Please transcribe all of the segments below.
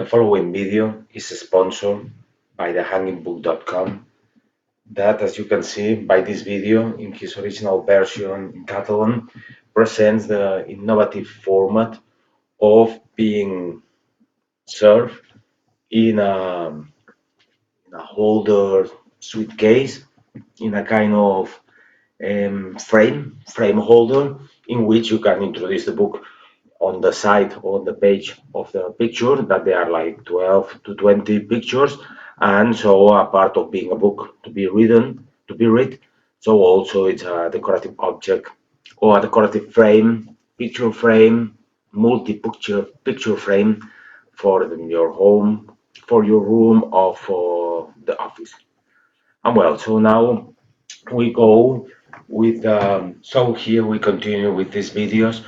The following video is sponsored by thehangingbook.com that, as you can see by this video in his original version in Catalan, presents the innovative format of being served in a holder suitcase, in a kind of frame holder in which you can introduce the book on the side, on the page of the picture, that there are like 12 to 20 pictures, and so a part of being a book to be read. So also it's a decorative object or a decorative frame, picture frame, multi-picture frame for your home, for your room, or for the office. And well, so now we go with, so here we continue with these videos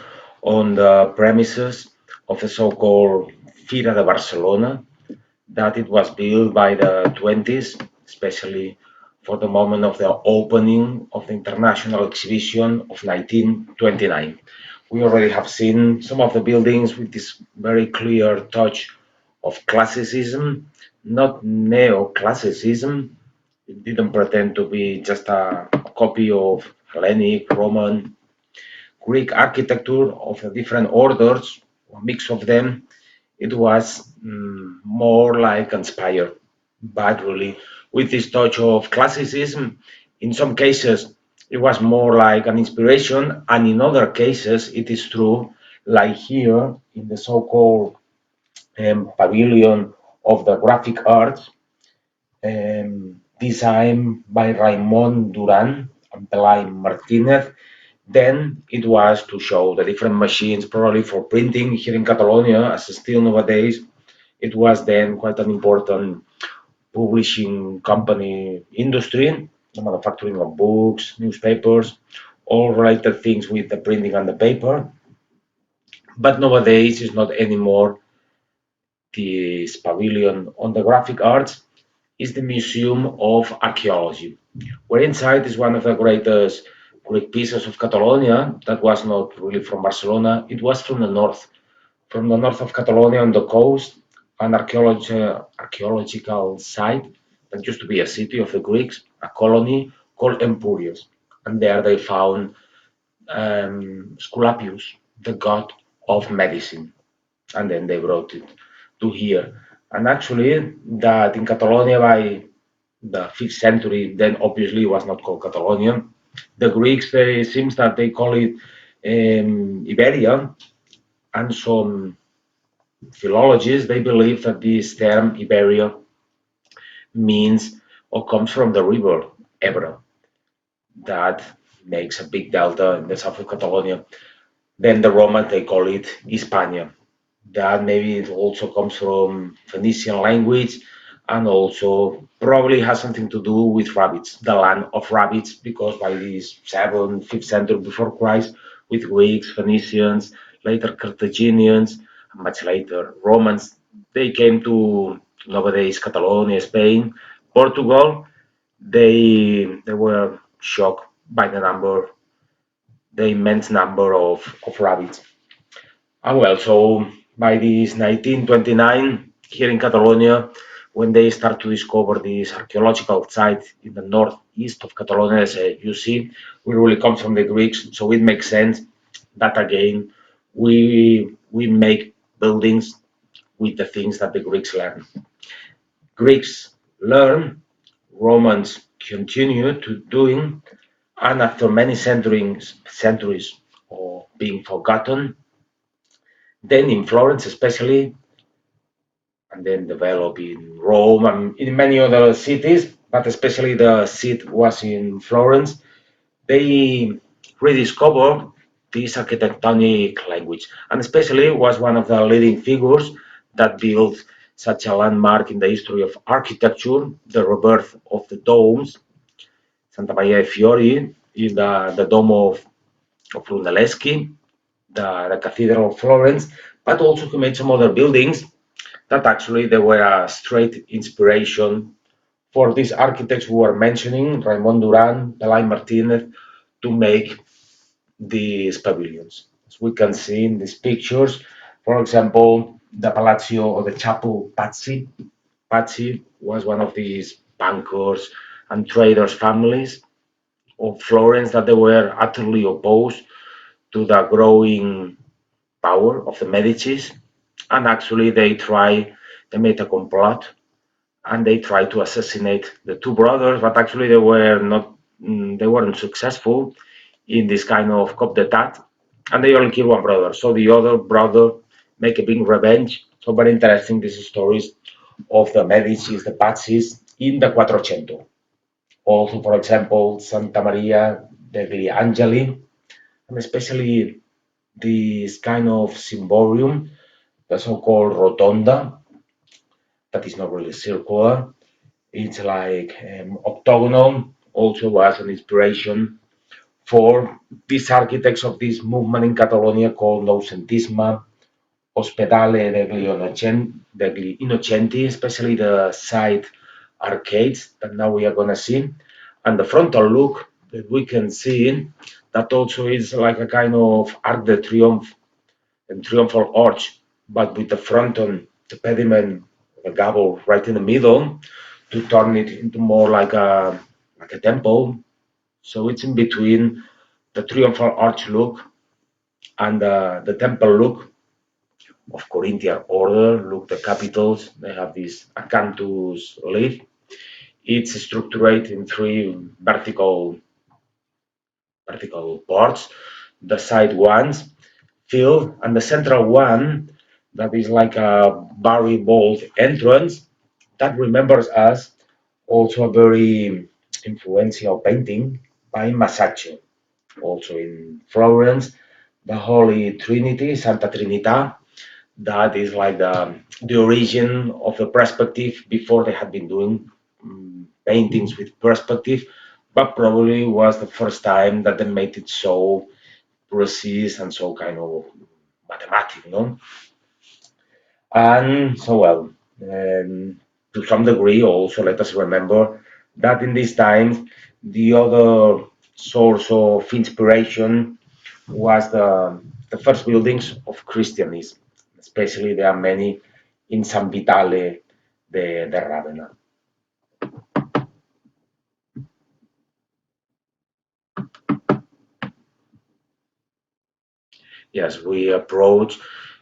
on the premises of the so-called Fira de Barcelona, that it was built by the 20s, especially for the moment of the opening of the international exhibition of 1929. We already have seen some of the buildings with this very clear touch of classicism, not neoclassicism. It didn't pretend to be just a copy of Hellenic, Roman, Greek architecture of the different orders, a mix of them. It was more like inspired, but really with this touch of classicism. In some cases, it was more like an inspiration, and in other cases, it is true, like here in the so-called pavilion of the Graphic Arts, designed by Raimon Duran and Pelay Martinez. Then it was to show the different machines, probably for printing here in Catalonia, as still nowadays. It was then quite an important publishing company industry, the manufacturing of books, newspapers, all related things with the printing and the paper. But nowadays it's not anymore this pavilion on the Graphic Arts, is the Museum of Archaeology, where inside is one of the greatest Greek pieces of Catalonia that was not really from Barcelona, it was from the north of Catalonia on the coast, an archaeological site that used to be a city of the Greeks, a colony called Empurios. And there they found Sculappius, the god of medicine, and then they brought it to here. And actually, that in Catalonia by the 5th century, then obviously it was not called Catalonia. The Greeks, it seems that they call it Iberia, and some philologists, they believe that this term Iberia means or comes from the river Ebro, that makes a big delta in the south of Catalonia. Then the Romans, they call it Hispania. That maybe it also comes from Phoenician language, and also probably has something to do with rabbits, the land of rabbits, because by the 7th, 5th century before Christ, with Greeks, Phoenicians, later Carthaginians, and much later Romans, they came to nowadays Catalonia, Spain, Portugal. They were shocked by the immense number of rabbits. And well, so by this 1929, here in Catalonia, when they start to discover this archaeological site in the northeast of Catalonia, as you see, we really come from the Greeks, so it makes sense that again we make buildings with the things that the Greeks learn. Greeks learn, Romans continue to doing, and after many centuries of being forgotten, then in Florence especially, and then develop in Rome and in many other cities, but especially the seat was in Florence. They rediscovered this architectonic language, and especially was one of the leading figures that built such a landmark in the history of architecture, the rebirth of the domes, Santa Maria de Fiori, in the Dome of Brunelleschi, the Cathedral of Florence, but also he made some other buildings that actually they were a straight inspiration for these architects who were mentioning, Raimon Duran, Pelay Martinez, to make these pavilions. As we can see in these pictures, for example, the Palazzo or the Chapel Pazzi. Pazzi was one of these bankers and traders' families of Florence that they were utterly opposed to the growing power of the Medicis, and actually they made a complot and they tried to assassinate the two brothers, but actually they weren't successful in this kind of coup d'etat, and they only killed one brother. So the other brother make a big revenge. So very interesting these stories of the Medicis, the Pazis in the Quattrocento. Also, for example, Santa Maria degli Angeli, and especially this kind of symborium, the so-called rotonda, that is not really circular. It's like octagonal, also was an inspiration for these architects of this movement in Catalonia called Noucentisme, Ospedale degli Innocenti, especially the side arcades that now we are going to see, and the frontal look that we can see that also is like a kind of Arc de Triomphe and triumphal arch, but with the fronton, the pediment, the gable right in the middle to turn it into more like a temple. So it's in between the triumphal arch look and the temple look of Corinthian order. Look, the capitals, they have this acanthus leaf. It's structured in three vertical parts. The side ones filled, and the central one that is like a very bold entrance that remembers us also a very influential painting by Masaccio, also in Florence, the Holy Trinity, Santa Trinita, that is like the origin of the perspective. Before they had been doing paintings with perspective, but probably was the first time that they made it so precise and so kind of mathematic, no? And so well, to some degree, also let us remember that in these times, the other source of inspiration was the first buildings of Christianism, especially there are many in San Vitale de Ravenna. Yes, we approach,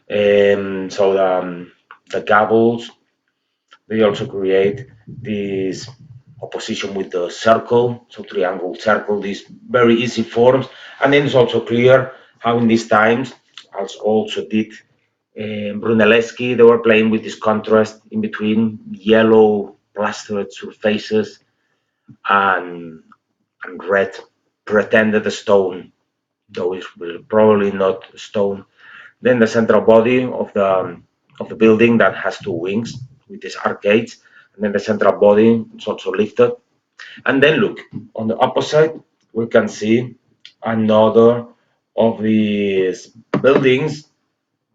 so the gables, they also create this opposition with the circle, so triangle, circle, these very easy forms. And then it's also clear how in these times, as also did Brunelleschi, they were playing with this contrast in between yellow plastered surfaces and, and red pretended stone, though it's probably not stone. Then the central body of the building that has two wings with these arcades, and then the central body is also lifted. And then look on the opposite, we can see another of these buildings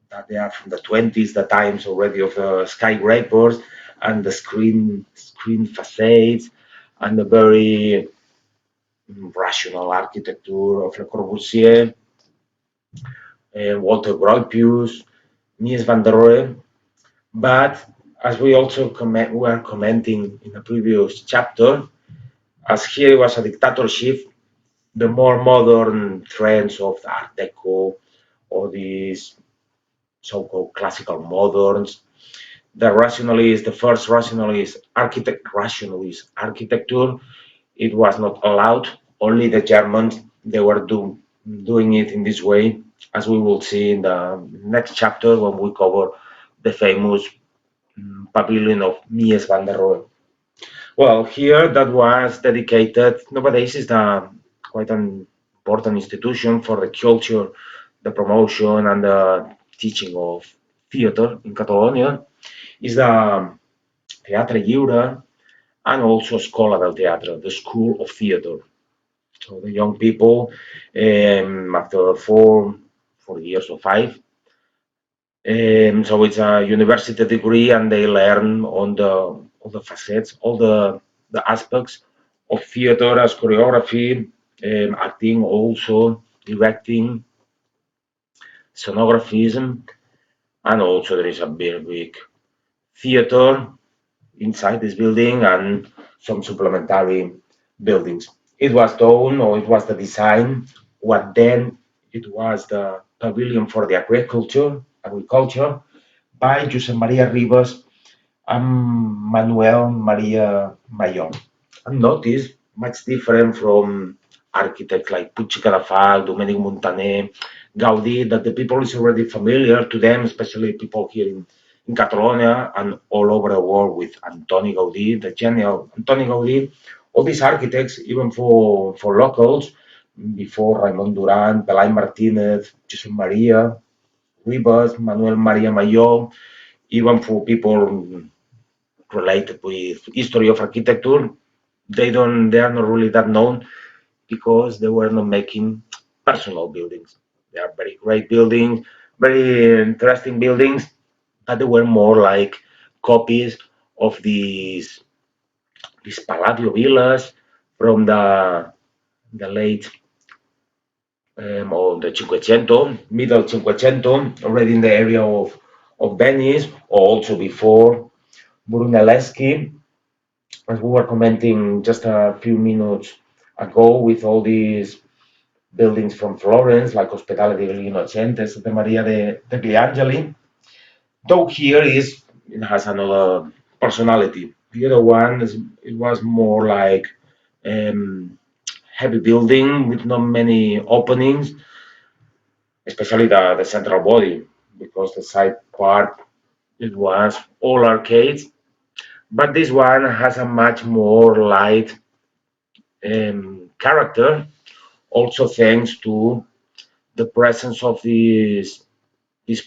that they are from the 20s, the times already of the skyscrapers and the screen facades and the very rational architecture of Le Corbusier, Walter Gropius, Mies van der Rohe. But as we also were commenting in a previous chapter, as here was a dictatorship, the more modern trends of the Art Deco or these so-called classical moderns, the rationalist, the first rationalist architecture, it was not allowed. Only the Germans they were doing it in this way, as we will see in the next chapter when we cover the famous pavilion of Mies van der Rohe. Well, here that was dedicated. Nowadays is quite an important institution for the culture, the promotion, and the teaching of theater in Catalonia. Is the Teatre Lliure and also Scola del Teatre, the School of Theater. So the young people, after 4 years or 5, so it's a university degree, and they learn on the all the facets, all the aspects of theater as choreography, acting, also directing, sonographism, and also there is a very big theater inside this building and some supplementary buildings. It was done, or it was the design, what then it was the pavilion for the agriculture by Josep Maria Ribas and Manuel Maria Mayor. And notice much different from architects like Puig Cadafal, Domènec Montaner, Gaudí, that the people is already familiar to them, especially people here in Catalonia and all over the world with Antoni Gaudí, the genial Antoni Gaudí. All these architects, even for locals, before Raimon Duran, Pelai Martinez, Josep Maria, Ribas, Manuel Maria Mayor, even for people related with history of architecture, they are not really that known because they were not making personal buildings. They are very great buildings, very interesting buildings, but they were more like copies of these Palladio villas from the late or the Cinquecento, middle Cinquecento, already in the area of Venice, or also before Brunelleschi, as we were commenting just a few minutes ago, with all these buildings from Florence, like Ospedale degli Innocenti, Santa Maria degli Angeli. Though here it has another personality. The other one it was more like um, heavy building with not many openings, especially the central body, because the side part it was all arcades. But this one has a much more light character, also thanks to the presence of this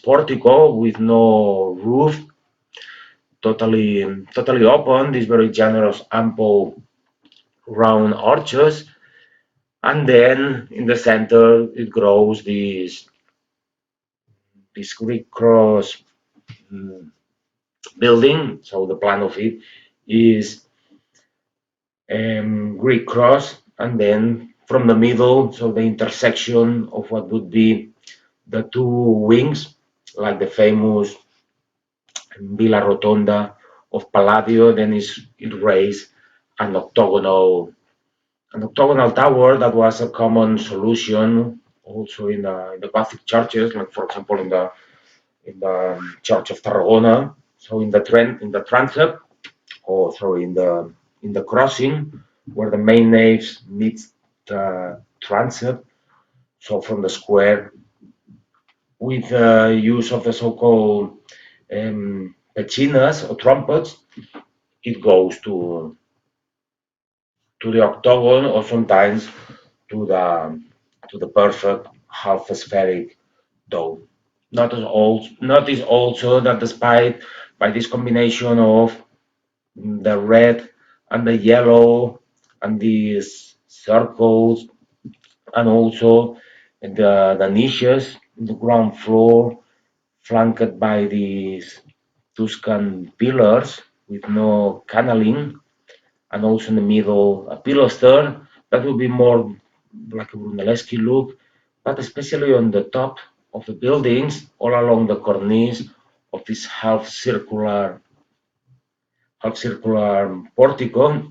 portico with no roof, totally open, these very generous, ample, round arches, and then in the center it grows this Greek cross mm, building. So the plan of it is Greek cross, and then from the middle, so the intersection of what would be the two wings, like the famous Villa Rotonda of Palladio, then it raised an octagonal tower that was a common solution also in the Gothic churches, like for example in the Church of Tarragona. So in the transept, or sorry, in the crossing where the main naves meet the transept. So from the square, with the use of the so-called pechinas or trumpets, it goes to the octagon, or sometimes to the perfect half spheric dome. Notice also that despite by this combination of the red and the yellow and these circles, and also the niches in the ground floor flanked by these Tuscan pillars with no canneling, and also in the middle a pilaster that will be more like a Brunelleschi look, but especially on the top of the buildings, all along the cornice of this half circular portico.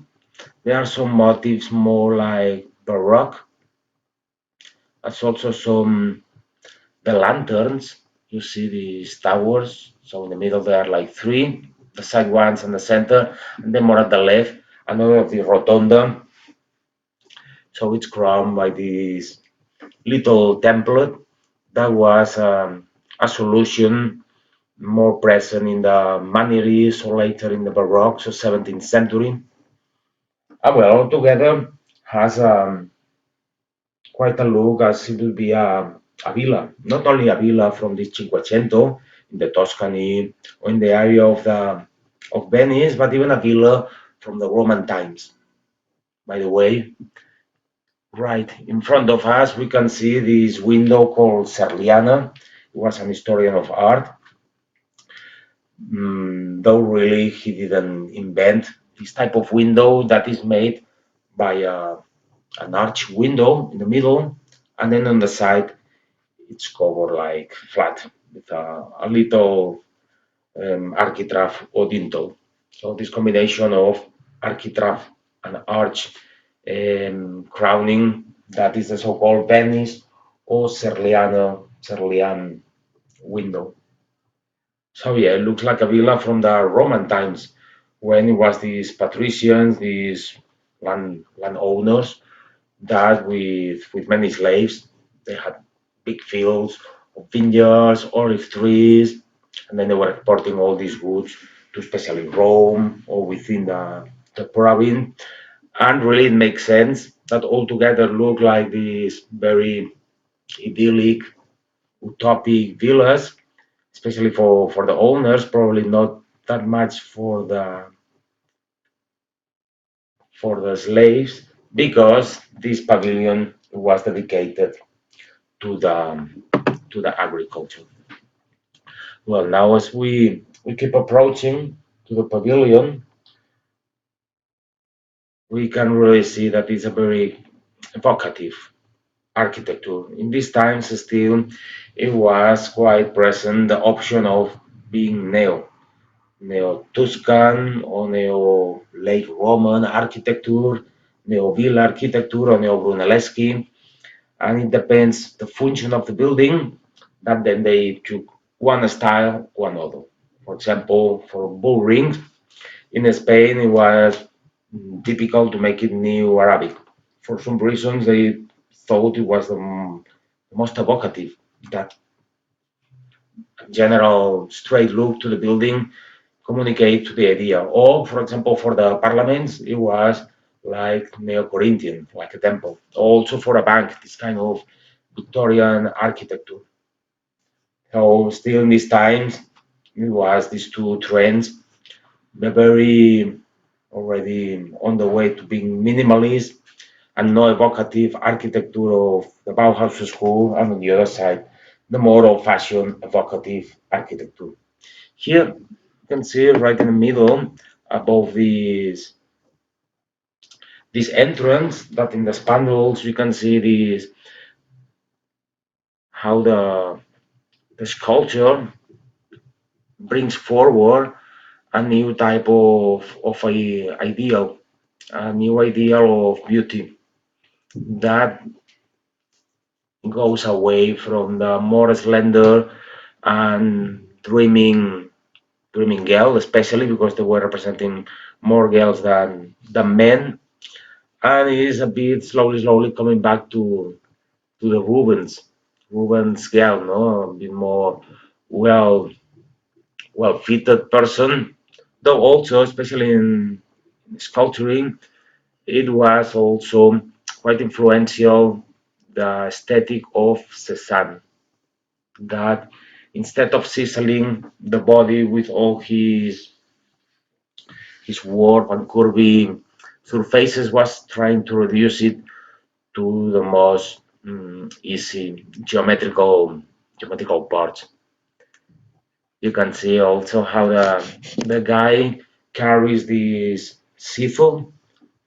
There are some motifs more like Baroque, as also some the lanterns. You see these towers. So in the middle there are like three, the side ones and the center, and then more at the left, another of the rotonda. So it's crowned by this little template that was a solution more present in the Manieries or later in the Baroque, so 17th century. And well, altogether has quite a look as it will be a villa, not only a villa from the Cinquecento in the Tuscany or in the area of Venice, but even a villa from the Roman times. By the way, right in front of us, we can see this window called Serliana. He was an historian of art, though really he didn't invent this type of window that is made by an arch window in the middle, and then on the side it's covered like flat. with a little architrave or dintel. So this combination of architrave and arch crowning, that is the so-called Venice or Serlian window. So yeah, it looks like a villa from the Roman times when it was these patricians, these landowners that with many slaves, they had big fields of vineyards, olive trees, and then they were exporting all these goods to especially Rome or within the province. And really, it makes sense that all together look like these very idyllic, utopic villas, especially for the owners, probably not that much for the slaves, because this pavilion was dedicated to the agriculture. Well, now as we keep approaching to the pavilion, we can really see that it's a very evocative architecture. In these times, still, it was quite present the option of being neo-Tuscan or neo-late Roman architecture, neo-Villa architecture or neo-Brunelleschi, and it depends the function of the building that then they took one style or another. For example, for bull rings in Spain, it was typical to make it neo-Arabic. For some reasons, they thought it was the most evocative, that general straight look to the building communicate to the idea. Or, for example, for the parliaments, it was like Neo-Corinthian, like a temple. Also for a bank, this kind of Victorian architecture. So still in these times, it was these two trends, the very already on the way to being minimalist and no evocative architecture of the Bauhaus school, and on the other side, the more old-fashioned evocative architecture. Here you can see right in the middle above this entrance that in the spandrels you can see this how the sculpture brings forward a new type of ideal, a new ideal of beauty that goes away from the more slender and dreaming girl, especially because they were representing more girls than men, and it is a bit slowly coming back to the Rubens girl, no, a bit more well well fitted person, though also especially in sculpturing, it was also quite influential the aesthetic of Cézanne, that instead of sizzling the body with all his warp and curvy surfaces, was trying to reduce it to the most easy geometrical parts. You can see also how the guy carries this sickle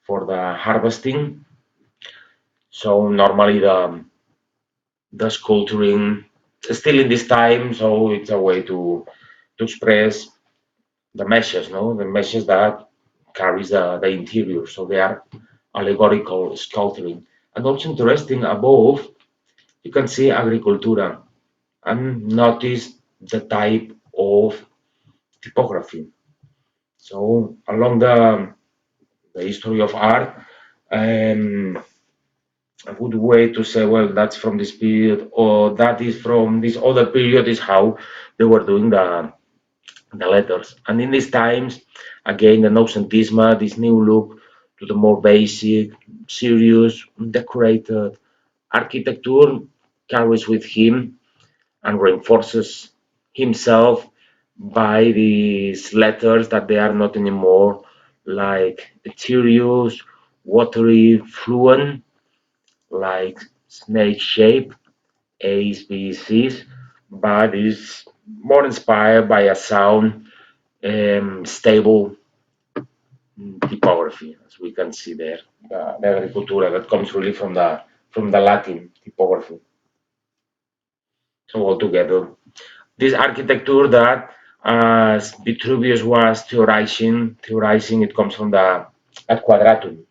for the harvesting. So normally the sculpturing still in this time, so it's a way to express the meshes, no, the meshes that carries the interior. So they are allegorical sculpturing. And also interesting above, you can see agricultura and notice the type of typography. So along the history of art, um, a good way to say, well, that's from this period or that is from this other period is how they were doing the letters. And in these times, again, the noucentisme, this new look to the more basic, serious, decorated architecture carries with him and reinforces himself by these letters that they are not anymore like ethereal, watery, fluent, like snake shape, A's, B's, C's, but is more inspired by a sound, stable typography, as we can see there. The agricultura that comes really from the Latin typography. So altogether, this architecture that Vitruvius was theorizing, it comes from the ad quadratum.